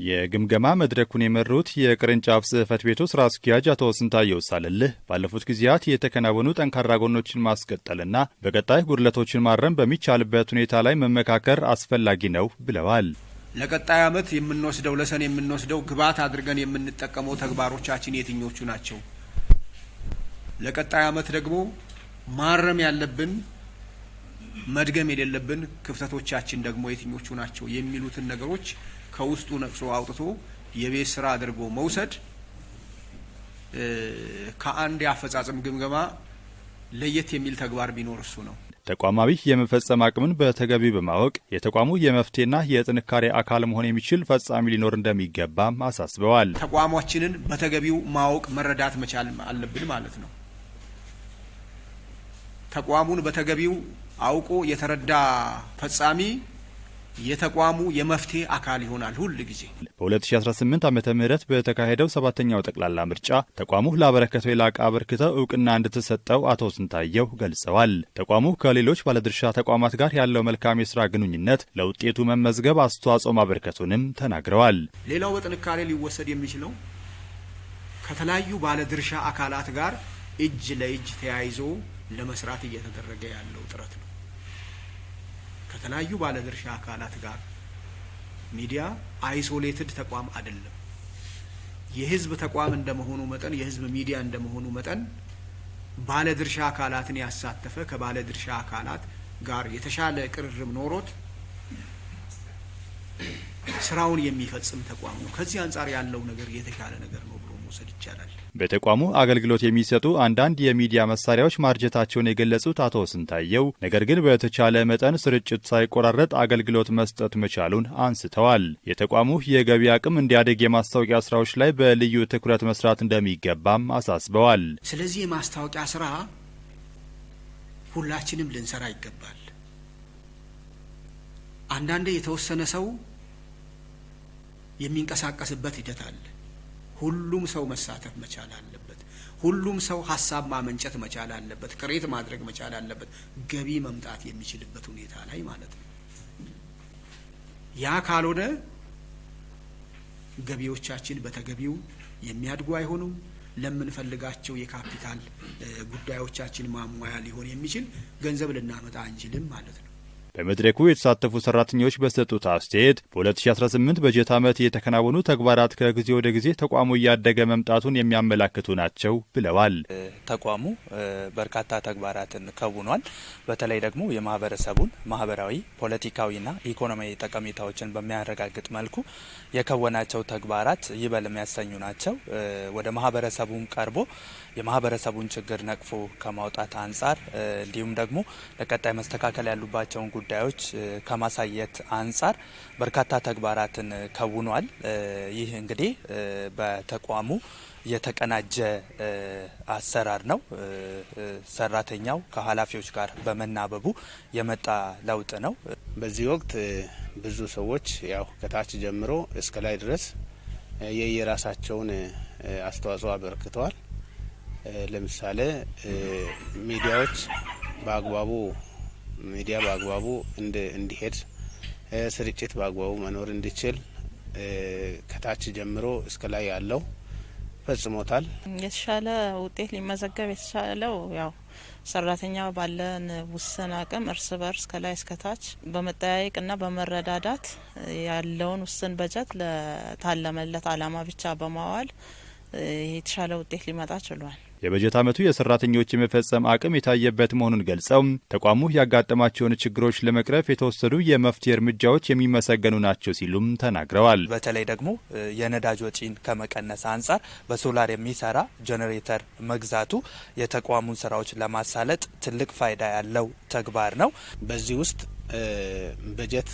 የግምገማ መድረኩን የመሩት የቅርንጫፍ ጽሕፈት ቤቱ ስራ አስኪያጅ አቶ ስንታየው ሳልልህ ባለፉት ጊዜያት የተከናወኑ ጠንካራ ጎኖችን ማስቀጠልና በቀጣይ ጉድለቶችን ማረም በሚቻልበት ሁኔታ ላይ መመካከር አስፈላጊ ነው ብለዋል። ለቀጣይ ዓመት የምንወስደው ለሰኔ የምንወስደው ግብዓት አድርገን የምንጠቀመው ተግባሮቻችን የትኞቹ ናቸው? ለቀጣይ ዓመት ደግሞ ማረም ያለብን መድገም የሌለብን ክፍተቶቻችን ደግሞ የትኞቹ ናቸው የሚሉትን ነገሮች ከውስጡ ነቅሶ አውጥቶ የቤት ስራ አድርጎ መውሰድ ከአንድ የአፈጻጸም ግምገማ ለየት የሚል ተግባር ቢኖር እሱ ነው። ተቋማዊ የመፈጸም አቅምን በተገቢ በማወቅ የተቋሙ የመፍትሄና የጥንካሬ አካል መሆን የሚችል ፈጻሚ ሊኖር እንደሚገባም አሳስበዋል። ተቋማችንን በተገቢው ማወቅ መረዳት መቻል አለብን ማለት ነው። ተቋሙን በተገቢው አውቆ የተረዳ ፈጻሚ የተቋሙ የመፍትሄ አካል ይሆናል ሁሉ ጊዜ። በ2018 ዓመተ ምህረት በተካሄደው 7ኛው ጠቅላላ ምርጫ ተቋሙ ላበረከተው የላቀ አበርክተው እውቅና እንድትሰጠው አቶ ስንታየው ገልጸዋል። ተቋሙ ከሌሎች ባለድርሻ ተቋማት ጋር ያለው መልካም የስራ ግንኙነት ለውጤቱ መመዝገብ አስተዋጽኦ ማበርከቱንም ተናግረዋል። ሌላው በጥንካሬ ሊወሰድ የሚችለው ከተለያዩ ባለድርሻ አካላት ጋር እጅ ለእጅ ተያይዞ ለመስራት እየተደረገ ያለው ጥረት ነው። ከተለያዩ ባለድርሻ አካላት ጋር ሚዲያ አይሶሌትድ ተቋም አይደለም። የህዝብ ተቋም እንደመሆኑ መጠን የህዝብ ሚዲያ እንደመሆኑ መጠን ባለድርሻ አካላትን ያሳተፈ ከባለድርሻ አካላት ጋር የተሻለ ቅርርብ ኖሮት ስራውን የሚፈጽም ተቋም ነው። ከዚህ አንጻር ያለው ነገር የተሻለ ነገር ነው ብሎ መውሰድ ይቻላል። በተቋሙ አገልግሎት የሚሰጡ አንዳንድ የሚዲያ መሳሪያዎች ማርጀታቸውን የገለጹት አቶ ስንታየው ነገር ግን በተቻለ መጠን ስርጭት ሳይቆራረጥ አገልግሎት መስጠት መቻሉን አንስተዋል። የተቋሙ የገቢ አቅም እንዲያድግ የማስታወቂያ ስራዎች ላይ በልዩ ትኩረት መስራት እንደሚገባም አሳስበዋል። ስለዚህ የማስታወቂያ ስራ ሁላችንም ልንሰራ ይገባል። አንዳንዴ የተወሰነ ሰው የሚንቀሳቀስበት ሂደት አለ። ሁሉም ሰው መሳተፍ መቻል አለበት። ሁሉም ሰው ሀሳብ ማመንጨት መቻል አለበት። ቅሬት ማድረግ መቻል አለበት። ገቢ መምጣት የሚችልበት ሁኔታ ላይ ማለት ነው። ያ ካልሆነ ገቢዎቻችን በተገቢው የሚያድጉ አይሆኑም። ለምንፈልጋቸው የካፒታል ጉዳዮቻችን ማሟያ ሊሆን የሚችል ገንዘብ ልናመጣ አንችልም ማለት ነው። በመድረኩ የተሳተፉ ሰራተኞች በሰጡት አስተያየት በ2018 በጀት ዓመት የተከናወኑ ተግባራት ከጊዜ ወደ ጊዜ ተቋሙ እያደገ መምጣቱን የሚያመላክቱ ናቸው ብለዋል። ተቋሙ በርካታ ተግባራትን ከውኗል። በተለይ ደግሞ የማህበረሰቡን ማህበራዊ፣ ፖለቲካዊና ኢኮኖሚያዊ ጠቀሜታዎችን በሚያረጋግጥ መልኩ የከወናቸው ተግባራት ይበል የሚያሰኙ ናቸው። ወደ ማህበረሰቡም ቀርቦ የማህበረሰቡን ችግር ነቅፎ ከማውጣት አንጻር እንዲሁም ደግሞ ለቀጣይ መስተካከል ያሉባቸውን ጉዳዮች ከማሳየት አንጻር በርካታ ተግባራትን ከውኗል። ይህ እንግዲህ በተቋሙ የተቀናጀ አሰራር ነው። ሰራተኛው ከኃላፊዎች ጋር በመናበቡ የመጣ ለውጥ ነው። በዚህ ወቅት ብዙ ሰዎች ያው ከታች ጀምሮ እስከ ላይ ድረስ የየራሳቸውን አስተዋጽኦ አበርክተዋል። ለምሳሌ ሚዲያ በአግባቡ እንዲሄድ ስርጭት በአግባቡ መኖር እንዲችል ከታች ጀምሮ እስከ ላይ ያለው ፈጽሞታል። የተሻለ ውጤት ሊመዘገብ የተቻለው ያው ሰራተኛ ባለን ውስን አቅም እርስ በርስ ከላይ እስከታች በመጠያየቅና በመረዳዳት ያለውን ውስን በጀት ለታለመለት አላማ ብቻ በማዋል የተሻለ ውጤት ሊመጣ ችሏል። የበጀት ዓመቱ የሰራተኞች የመፈጸም አቅም የታየበት መሆኑን ገልጸው ተቋሙ ያጋጠማቸውን ችግሮች ለመቅረፍ የተወሰዱ የመፍትሄ እርምጃዎች የሚመሰገኑ ናቸው ሲሉም ተናግረዋል። በተለይ ደግሞ የነዳጅ ወጪን ከመቀነስ አንጻር በሶላር የሚሰራ ጄኔሬተር መግዛቱ የተቋሙን ስራዎች ለማሳለጥ ትልቅ ፋይዳ ያለው ተግባር ነው። በዚህ ውስጥ በጀት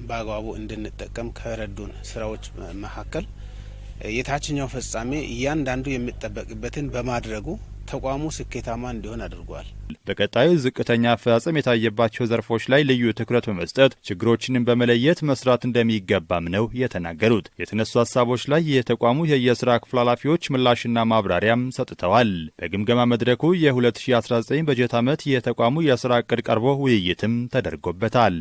በአግባቡ እንድንጠቀም ከረዱን ስራዎች መካከል የታችኛው ፈጻሚ እያንዳንዱ የሚጠበቅበትን በማድረጉ ተቋሙ ስኬታማ እንዲሆን አድርጓል። በቀጣዩ ዝቅተኛ አፈጻጸም የታየባቸው ዘርፎች ላይ ልዩ ትኩረት በመስጠት ችግሮችንም በመለየት መስራት እንደሚገባም ነው የተናገሩት። የተነሱ ሀሳቦች ላይ የተቋሙ የየስራ ክፍል ኃላፊዎች ምላሽና ማብራሪያም ሰጥተዋል። በግምገማ መድረኩ የ2019 በጀት ዓመት የተቋሙ የስራ እቅድ ቀርቦ ውይይትም ተደርጎበታል።